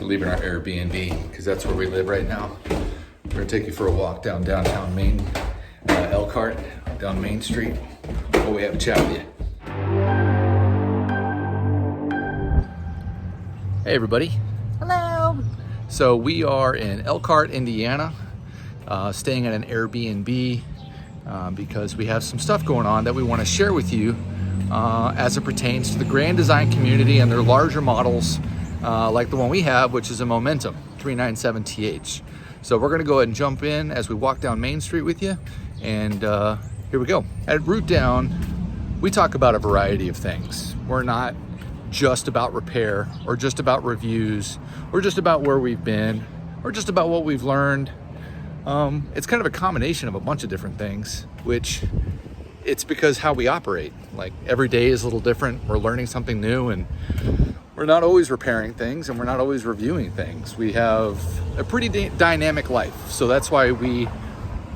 We're leaving our Airbnb because that's where we live right now. We're gonna take you for a walk down downtown Maine, Elkhart, down Main Street. While we have a chat with you. Hey everybody. Hello. So we are in Elkhart, Indiana, staying at an Airbnb because we have some stuff going on that we want to share with you as it pertains to the Grand Design community and their larger models like the one we have, which is a Momentum 397TH. So we're going to go ahead and jump in as we walk down Main Street with you, and here we go. At 𝕕𝕠𝕟, we talk about a variety of things. We're not just about repair or just about reviews or just about where we've been or just about what we've learned. It's kind of a combination of a bunch of different things, which it's because how we operate. Like every day is a little different. We're learning something new, and we're not always repairing things and we're not always reviewing things. We have a pretty dynamic life. So that's why we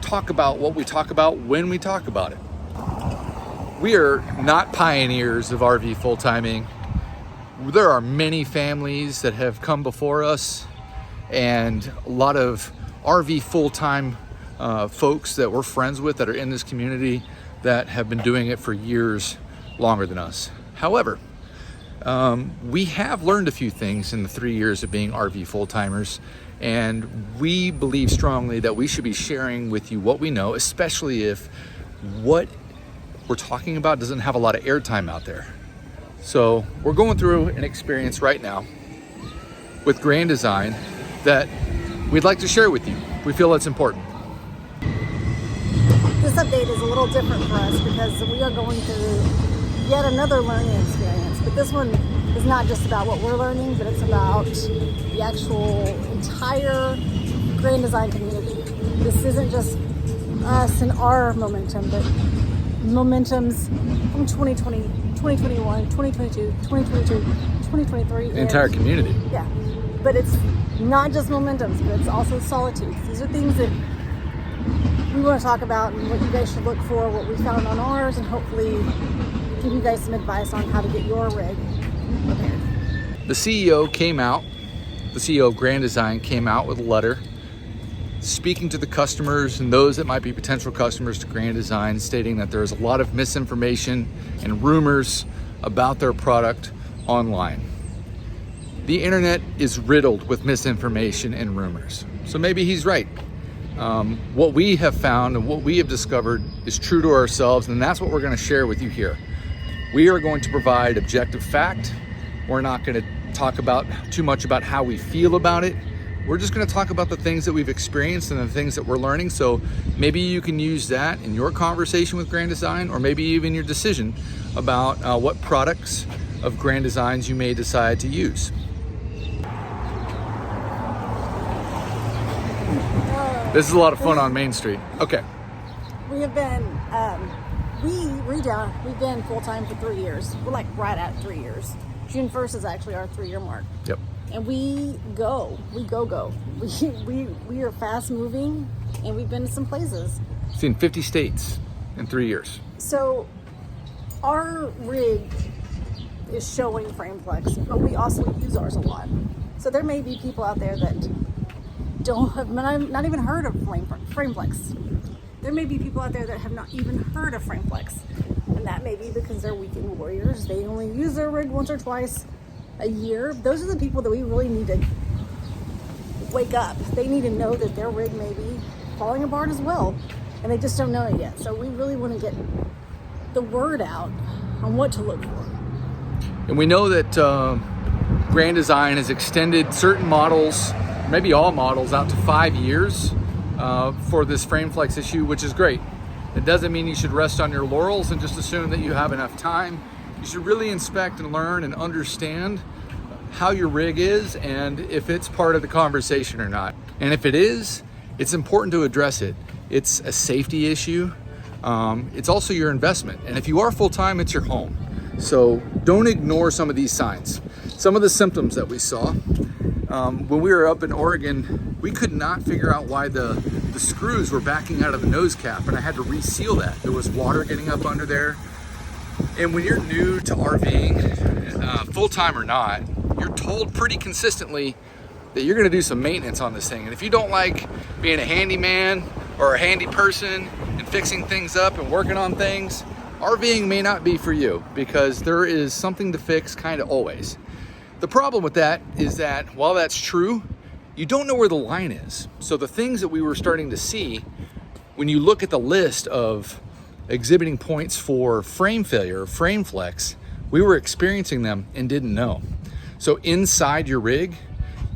talk about what we talk about when we talk about it. We are not pioneers of RV full-timing. There are many families that have come before us and a lot of RV full-time folks that we're friends with that are in this community that have been doing it for years longer than us. However, we have learned a few things in the 3 years of being RV full-timers, and we believe strongly that we should be sharing with you what we know, especially if what we're talking about doesn't have a lot of airtime out there. So we're going through an experience right now with Grand Design that we'd like to share with you. We feel it's important. This update is a little different for us because we are going through yet another learning experience. But this one is not just about what we're learning, but it's about the actual entire Grand Design community. This isn't just us and our momentum, but momentums from 2020, 2021, 2022, 2022, 2023. The entire community. Yeah, but it's not just momentums, but it's also solitudes. These are things that we want to talk about and what you guys should look for, what we found on ours, and hopefully give you guys some advice on how to get your rig repaired. The CEO came out, the CEO of Grand Design came out with a letter speaking to the customers and those that might be potential customers to Grand Design, stating that there's a lot of misinformation and rumors about their product online. The internet is riddled with misinformation and rumors. So maybe he's right. What we have found and what we have discovered is true to ourselves, and that's what we're going to share with you here. We are going to provide objective fact. We're not going to talk about too much about how we feel about it. We're just going to talk about the things that we've experienced and the things that we're learning. So maybe you can use that in your conversation with Grand Design, or maybe even your decision about what products of Grand Designs you may decide to use. This is a lot of fun on Main Street. Okay. We have been, we've been full-time for 3 years. We're like right at 3 years. June 1st is actually our 3-year mark. Yep. And we go. We are fast moving, and we've been to some places. Seen 50 states in 3 years. So our rig is showing frame flex, but we also use ours a lot. So there may be people out there that don't have not even heard of frame flex. There may be people out there that have not even heard of frame flex, and that may be because they're weekend warriors. They only use their rig once or twice a year. Those are the people that we really need to wake up. They need to know that their rig may be falling apart as well, and they just don't know it yet. So we really want to get the word out on what to look for. And we know that Grand Design has extended certain models, maybe all models, out to 5 years for this frame flex issue, which is great. It doesn't mean you should rest on your laurels and just assume that you have enough time. You should really inspect and learn and understand how your rig is and if it's part of the conversation or not. And if it is, it's important to address it. It's a safety issue. It's also your investment. And if you are full-time, it's your home. So don't ignore some of these signs. Some of the symptoms that we saw. When we were up in Oregon, we could not figure out why the screws were backing out of the nose cap, and I had to reseal that. There was water getting up under there. And when you're new to RVing, full-time or not, you're told pretty consistently that you're gonna do some maintenance on this thing. And if you don't like being a handyman or a handy person and fixing things up and working on things, RVing may not be for you, because there is something to fix kind of always. The problem with that is that while that's true, you don't know where the line is. So the things that we were starting to see, when you look at the list of exhibiting points for frame failure, frame flex, we were experiencing them and didn't know. So inside your rig,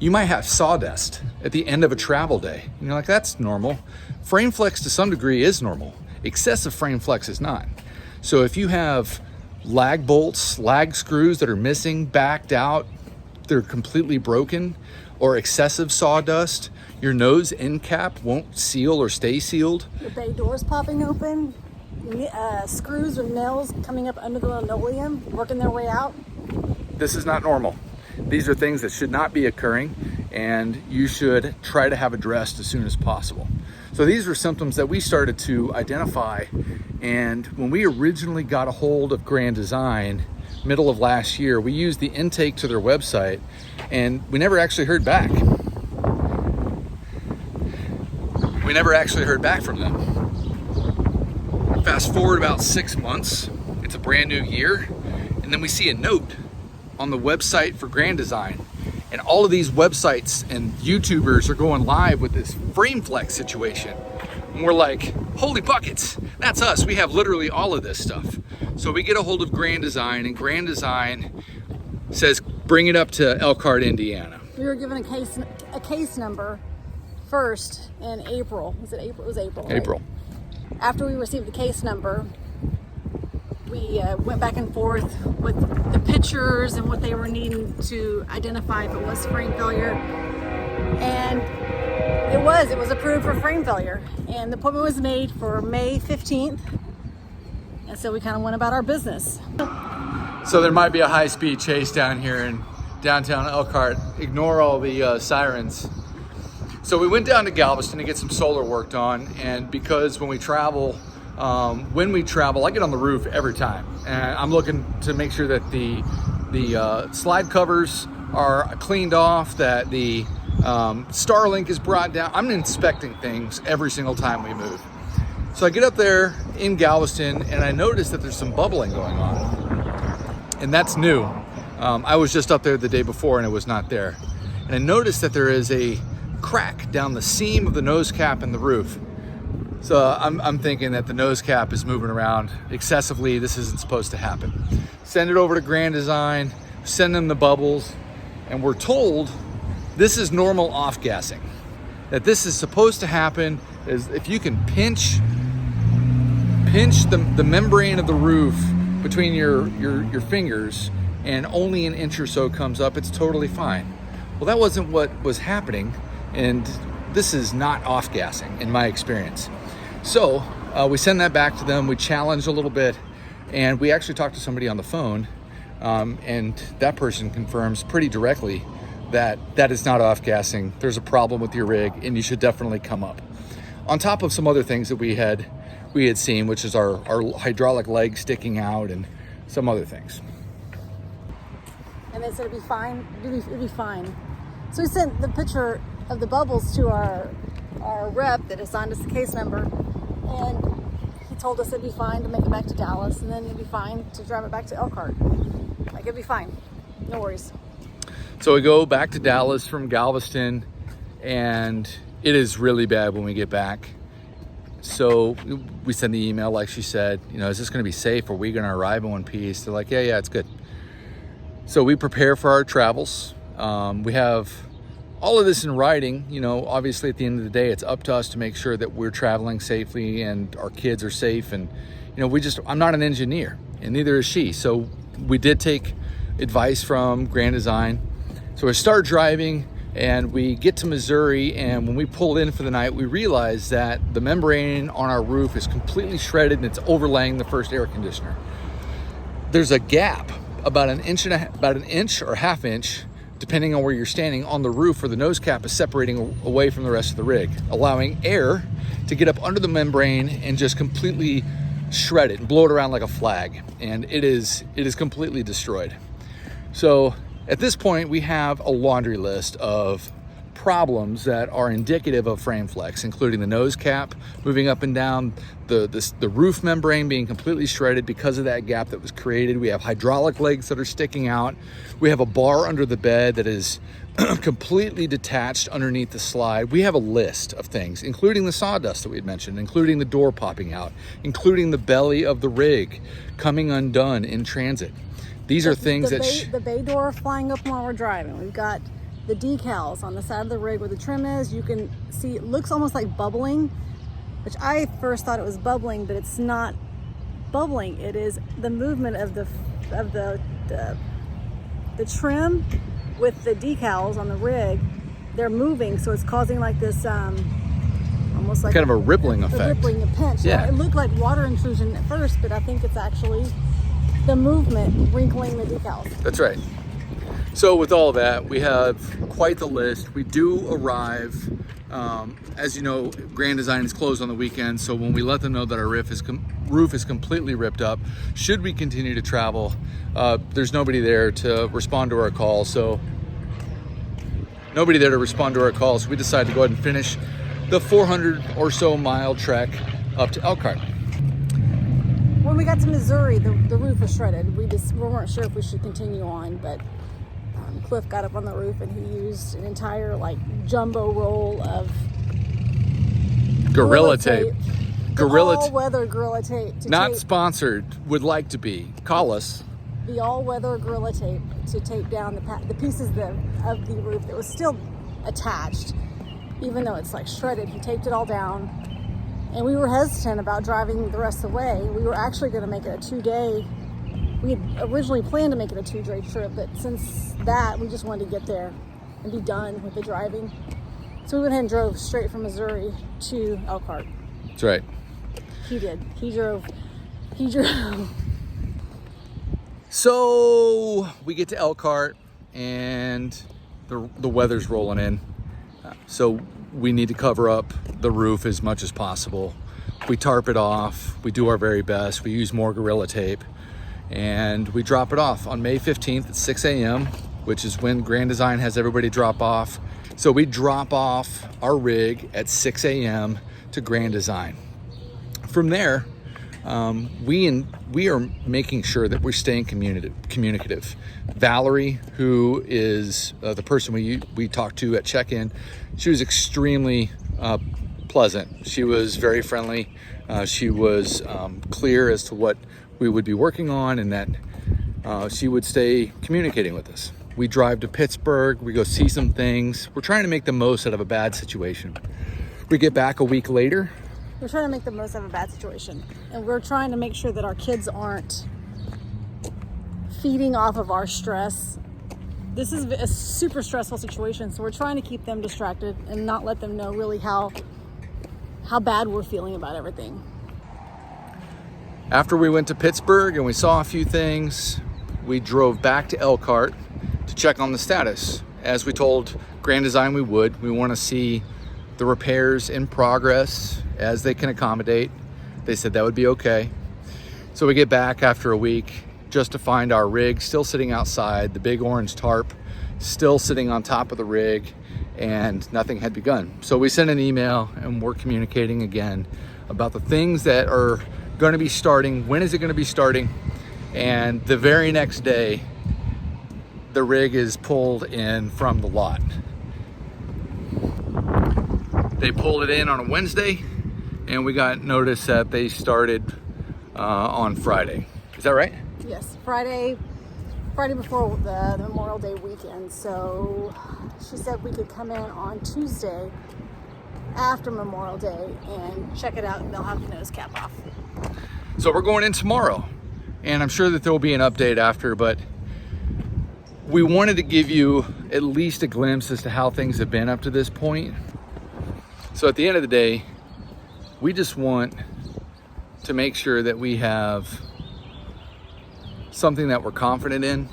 you might have sawdust at the end of a travel day. And you're like, that's normal. Frame flex to some degree is normal. Excessive frame flex is not. So if you have lag bolts, lag screws that are missing, backed out, they're completely broken, or excessive sawdust, your nose end cap won't seal or stay sealed. The bay doors popping open, screws or nails coming up under the linoleum, working their way out. This is not normal. These are things that should not be occurring, and you should try to have addressed as soon as possible. So these were symptoms that we started to identify, and when we originally got a hold of Grand Design, middle of last year, we used the intake to their website, and we never actually heard back. We never actually heard back from them. Fast forward about 6 months, it's a brand new year, and then we see a note on the website for Grand Design. And all of these websites and YouTubers are going live with this frame flex situation. And we're like, holy buckets, that's us. We have literally all of this stuff. So we get a hold of Grand Design, and Grand Design says, bring it up to Elkhart, Indiana. We were given a case number first in April. Was it April? It was April. Right? April. After we received the case number, we went back and forth with the pictures and what they were needing to identify if it was frame failure. And it was approved for frame failure. And the appointment was made for May 15th. And so we kind of went about our business. So there might be a high-speed chase down here in downtown Elkhart. Ignore all the sirens. So we went down to Galveston to get some solar worked on, and because when we travel, I get on the roof every time, and I'm looking to make sure that the slide covers are cleaned off, that the Starlink is brought down. I'm inspecting things every single time we move. So I get up there in Galveston, and I notice that there's some bubbling going on, and that's new. I was just up there the day before, and it was not there. And I noticed that there is a crack down the seam of the nose cap in the roof. So I'm thinking that the nose cap is moving around excessively. This isn't supposed to happen. Send it over to Grand Design, send them the bubbles, and we're told this is normal off-gassing. That this is supposed to happen is if you can pinch the membrane of the roof between your fingers and only an inch or so comes up, it's totally fine. Well, that wasn't what was happening, and this is not off-gassing in my experience. So we send that back to them, we challenge a little bit, and we actually talked to somebody on the phone, and that person confirms pretty directly that that is not off-gassing. There's a problem with your rig, and you should definitely come up. On top of some other things that we had seen, which is our hydraulic leg sticking out and some other things. And they said it'd be fine. It'd be fine. So we sent the picture of the bubbles to our rep that assigned us the case number, and he told us it'd be fine to make it back to Dallas, and then it'd be fine to drive it back to Elkhart. Like, it'd be fine. No worries. So we go back to Dallas from Galveston, and it is really bad when we get back. So we send the email, like she said, is this going to be safe? Are we going to arrive in one piece? They're like, yeah, it's good. So we prepare for our travels. We have all of this in writing. Obviously at the end of the day, it's up to us to make sure that we're traveling safely and our kids are safe. And, I'm not an engineer, and neither is she. So we did take advice from Grand Design. So we start driving, and we get to Missouri, and when we pull in for the night, we realize that the membrane on our roof is completely shredded, and it's overlaying the first air conditioner. There's a gap about an inch or half inch, depending on where you're standing, on the roof where the nose cap is separating away from the rest of the rig, allowing air to get up under the membrane and just completely shred it and blow it around like a flag. And it is completely destroyed. So at this point, we have a laundry list of problems that are indicative of frame flex, including the nose cap moving up and down, the roof membrane being completely shredded because of that gap that was created. We have hydraulic legs that are sticking out. We have a bar under the bed that is completely detached underneath the slide. We have a list of things, including the sawdust that we had mentioned, including the door popping out, including the belly of the rig coming undone in transit. These are things the bay door flying up while we're driving. We've got the decals on the side of the rig where the trim is. You can see it looks almost like bubbling, which I first thought it was bubbling, but it's not bubbling. It is the movement of the trim with the decals on the rig. They're moving, so it's causing like this almost like kind of a rippling effect. A rippling, a pinch. Yeah. It looked like water intrusion at first, but I think it's actually the movement wrinkling the decals. That's right. So with all that, we have quite the list. We do arrive, as you know, Grand Design is closed on the weekend, so when we let them know that our roof is completely ripped up, should we continue to travel, there's nobody there to respond to our calls. So we decided to go ahead and finish the 400 or so mile trek up to Elkhart. When we got to Missouri, the roof was shredded. We weren't sure if we should continue on, but Cliff got up on the roof and he used an entire like jumbo roll of Gorilla tape. All-weather Gorilla tape. Not sponsored, would like to be. Call us. The all-weather Gorilla tape to tape down the pieces of the roof that was still attached, even though it's like shredded. He taped it all down, and we were hesitant about driving the rest of the way. We were actually going to make it a 2-day. We had originally planned to make it a 2-day trip, but since that, we just wanted to get there and be done with the driving. So we went ahead and drove straight from Missouri to Elkhart. That's right. He did. He drove. So we get to Elkhart and the weather's rolling in. So we need to cover up the roof as much as possible. We tarp it off. We do our very best. We use more Gorilla tape. And we drop it off on May 15th at 6 a.m., which is when Grand Design has everybody drop off. So we drop off our rig at 6 a.m. to Grand Design. From there, we are making sure that we're staying communicative. Valerie, who is the person we talked to at check-in, she was extremely pleasant. She was very friendly. She was clear as to what we would be working on, and that she would stay communicating with us. We drive to Pittsburgh, we go see some things. We're trying to make the most out of a bad situation. We get back a week later. We're trying to make the most of a bad situation, and we're trying to make sure that our kids aren't feeding off of our stress. This is a super stressful situation, so we're trying to keep them distracted and not let them know really how bad we're feeling about everything. After we went to Pittsburgh and we saw a few things, we drove back to Elkhart to check on the status. As we told Grand Design we would. We want to see the repairs in progress as they can accommodate. They said that would be okay. So we get back after a week just to find our rig still sitting outside, the big orange tarp still sitting on top of the rig, and nothing had begun. So we sent an email and we're communicating again about the things that are going to be starting. When is it going to be starting? And the very next day, the rig is pulled in from the lot. They pulled it in on a Wednesday, and we got notice that they started on Friday. Is that right? Yes, Friday before the Memorial Day weekend. So she said we could come in on Tuesday after Memorial Day and check it out, and they'll have the nose cap off. So we're going in tomorrow, and I'm sure that there will be an update after, but we wanted to give you at least a glimpse as to how things have been up to this point. So at the end of the day, we just want to make sure that we have something that we're confident in.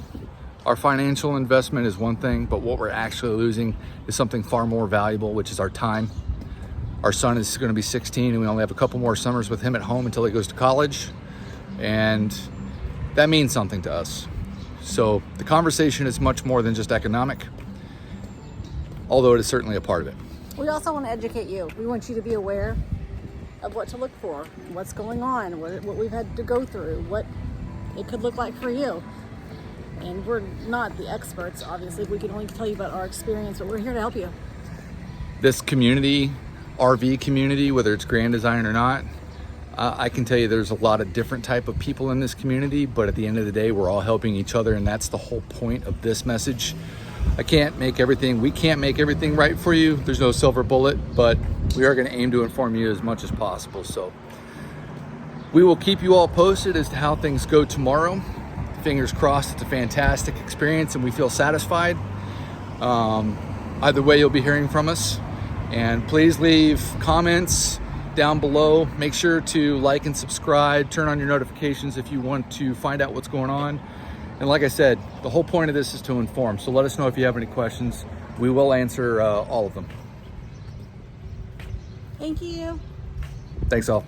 Our financial investment is one thing, but what we're actually losing is something far more valuable, which is our time. Our son is going to be 16, and we only have a couple more summers with him at home until he goes to college. And that means something to us. So the conversation is much more than just economic. although it is certainly a part of it. We also want to educate you. We want you to be aware of what to look for, what's going on, what we've had to go through, what it could look like for you. And we're not the experts, obviously. We can only tell you about our experience, but we're here to help you. This community, RV community, whether it's Grand Design or not, I can tell you there's a lot of different type of people in this community, but at the end of the day, we're all helping each other, and that's the whole point of this message. We can't make everything right for you. There's no silver bullet, but we are gonna aim to inform you as much as possible. So we will keep you all posted as to how things go tomorrow. Fingers crossed, it's a fantastic experience and we feel satisfied. Either way, you'll be hearing from us. And please leave comments down below. Make sure to like and subscribe, turn on your notifications if you want to find out what's going on. And like I said, the whole point of this is to inform. So let us know if you have any questions. We will answer all of them. Thank you. Thanks all.